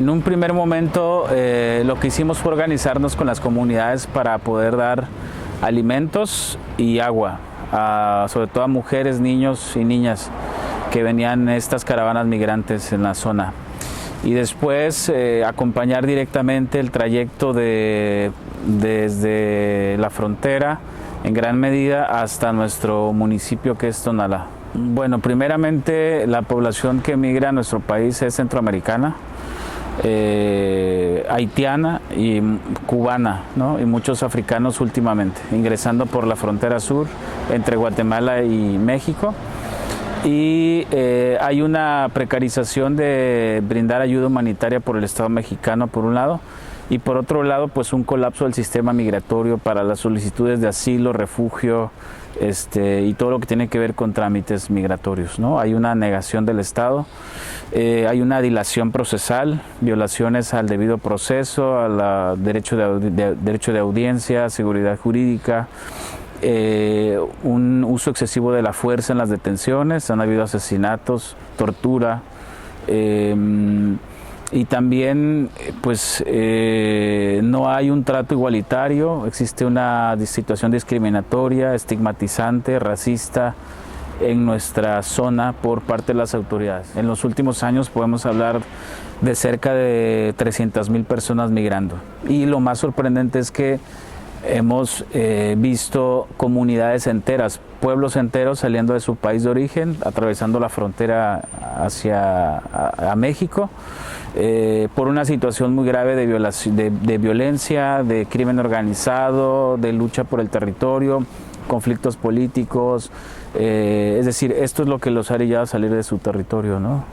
En un primer momento lo que hicimos fue organizarnos con las comunidades para poder dar alimentos y agua, sobre todo a mujeres, niños y niñas que venían en estas caravanas migrantes en la zona. Y después acompañar directamente el trayecto desde la frontera en gran medida hasta nuestro municipio que es Tonalá. Bueno, primeramente la población que migra a nuestro país es centroamericana, haitiana y cubana, ¿no? Y muchos africanos últimamente, ingresando por la frontera sur entre Guatemala y México. Y hay una precarización de brindar ayuda humanitaria por el Estado mexicano por un lado, y por otro lado pues un colapso del sistema migratorio para las solicitudes de asilo, refugio y todo lo que tiene que ver con trámites migratorios, ¿no? Hay una negación del Estado, hay una dilación procesal, violaciones al debido proceso, al derecho de audiencia, seguridad jurídica, un uso excesivo de la fuerza en las detenciones, han habido asesinatos, tortura, y también pues no hay un trato igualitario, existe una situación discriminatoria, estigmatizante, racista en nuestra zona por parte de las autoridades. En los últimos años podemos hablar de cerca de 300,000 personas migrando, y lo más sorprendente es que hemos visto comunidades enteras, pueblos enteros saliendo de su país de origen, atravesando la frontera hacia México, por una situación muy grave de violencia, de crimen organizado, de lucha por el territorio, conflictos políticos, es decir, esto es lo que los ha orillado a salir de su territorio, ¿no?